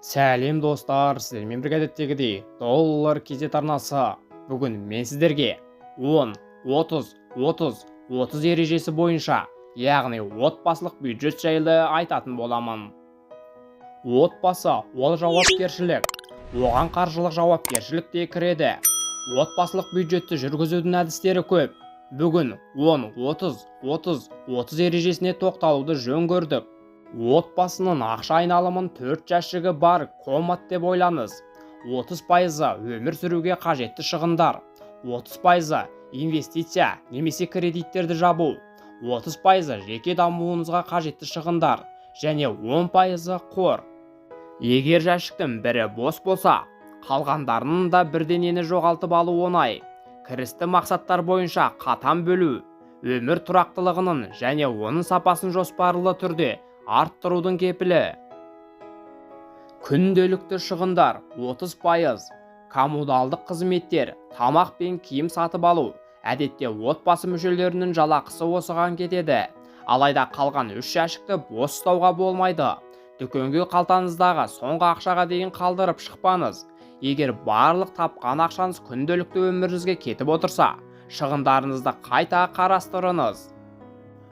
Сәлем достар, сіздермен бірге әдеттегідей доллар кезет арнасы. Бүгін мен сіздерге 10, 30, 30, 30 ережесі бойынша, яғни отбасылық бюджет жайлы айтатын боламын. Отбасы ол жауапкершілік, оған қаржылық жауапкершілік те кіреді. Отбасылық бюджетті жүргізудің әдістері көп. Бүгін 10, 30, 30, 30 ережесіне тоқталуды жөн көрдік. Отбасының ақша айналымын 4 жәшігі бар комат деп ойлаңыз. 30% өмір сүруге қажетті шығындар, 30% инвестиция немесе кредиттерді жабу, 30% жеке дамуыңызға қажетті шығындар және 10% қор. Егер жәшіктің бірі бос болса, қалғандарының да бірденені жоғалтып алу оңай. Кірісті мақсаттар бойынша қатам бөлу, өмір тұрақтылығының және оның сапасын жоспарлы түрде арттырудың кепілі. Күнделікті шығындар 30%, коммуналдық қызметтер, тамақ пен киім сатып алу. Әдетте отбасы мүшелерінің жалақысы осыған кетеді. Алайда қалған 3 жәшікті бос ұстауға болмайды. Дүкенге қалтаңыздағы соңғы ақшаға дейін қалдырып шықпаңыз. Егер барлық тапқан ақшаңыз күнделікті өміріңізге кетіп отырса, шығындарыңызды қайта қарастырыңыз.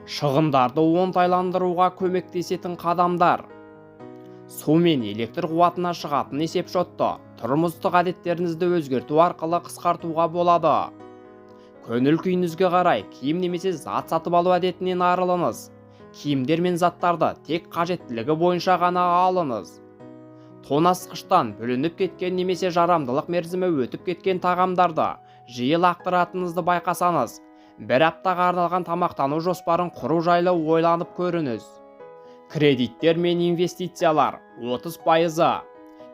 Шығындарды оңтайландыруға көмектесетін қадамдар. Су мен электр қуатына шығатын есепшотты тұрмыстық әдеттеріңізді өзгерту арқылы қысқартуға болады. Көңіл күйіңізге қарай киім немесе зат сатып алу әдетінен арылыңыз. Киімдер мен заттарды тек қажеттілігі бойынша ғана алыңыз. Тоңазытқыштан бөлініп кеткен немесе жарамдылық мерзімі өтіп кеткен тағамдарды жиі лақтыратыныңызды байқасаңыз, бір аптаға арналған тамақтану жоспарын құру жайлы ойланып көріңіз. Кредиттер мен инвестициялар 30%.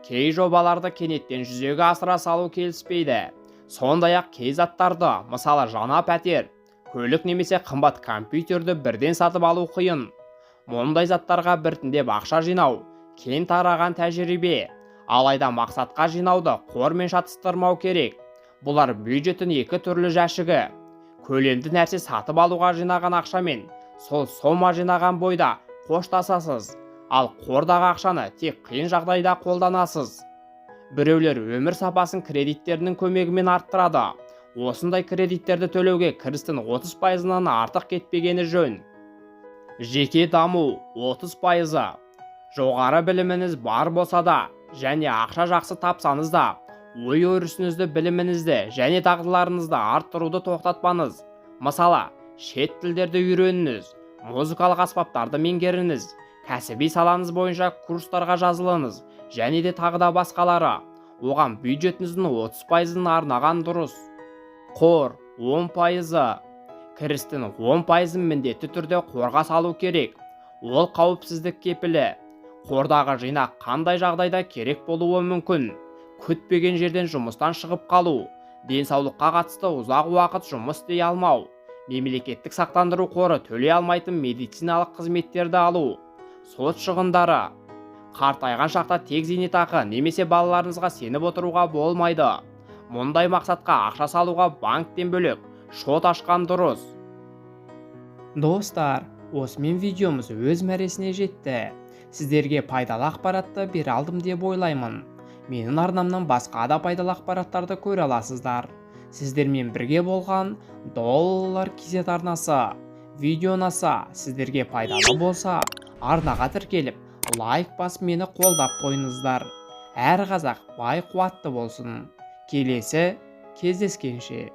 Кей жобаларды кенеттен жүзеге асыра салу келіспейді. Сондай-ақ кей заттарды, мысалы жаңа пәтер, көлік немесе қымбат компьютерді бірден сатып алу қиын. Мұндай заттарға біртіндеп ақша жинау кең тараған тәжірибе. Алайда мақсатқа жинауды қормен шатыстырмау керек. Бұлар бюджеттің 2 түрлі жәшігі. Көлемді нәрсе сатып алуға жинаған ақшамен сол сома жинаған бойда қоштасасыз, ал қордағы ақшаны тек қиын жағдайда қолданасыз. Біреулер өмір сапасын кредиттерінің көмегімен арттырады. Осындай кредиттерді төлеуге кірістің 30%-нан артық кетпегені жөн. Жеке даму 30%. Жоғары біліміңіз бар болса да және ақша жақсы тапсаңыз да, ой өрісіңізді, біліміңізді және дағдыларыңызды арттыруды тоқтатпаңыз. Мысалы, шет тілдерді үйреніңіз, музыкалық аспаптарды меңгеріңіз, кәсіби салаңыз бойынша курстарға жазылыңыз және де тағы да басқалары. Оған бюджетіңіздің 30%-ын арнаған дұрыс. Қор 10%. Кірістің 10%-ын міндетті түрде қорға салу керек. Ол қауіпсіздік кепілі. Қордағы жинақ қандай жағдайда керек болуы мүмкін. Күтпеген жерден жұмыстан шығып қалу, денсаулыққа қатысты ұзақ уақыт жұмыс істей алмау, мемлекеттік сақтандыру қоры төлей алмайтын медициналық қызметтерді алу, сот шығындары. Қартайған шақта тек зейнетақы немесе балаларыңызға сеніп отыруға болмайды. Мұндай мақсатқа ақша салуға банктен бөлек шот ашқан дұрыс. Достар, осымен видеомыз өз мәресіне жетті. Сіздерге пайдалы ақпаратты бере алдым деп ойлаймын. Менің арнамнан басқа да пайдалы ақпараттарды көре аласыздар. Сіздермен бірге болған доллар кезет арнасы. Видео ұнаса, сіздерге пайдалы болса, арнаға тіркеліп, лайк басып мені қолдап қойыңыздар. Әр қазақ бай қуатты болсын. Келесі кездескенше.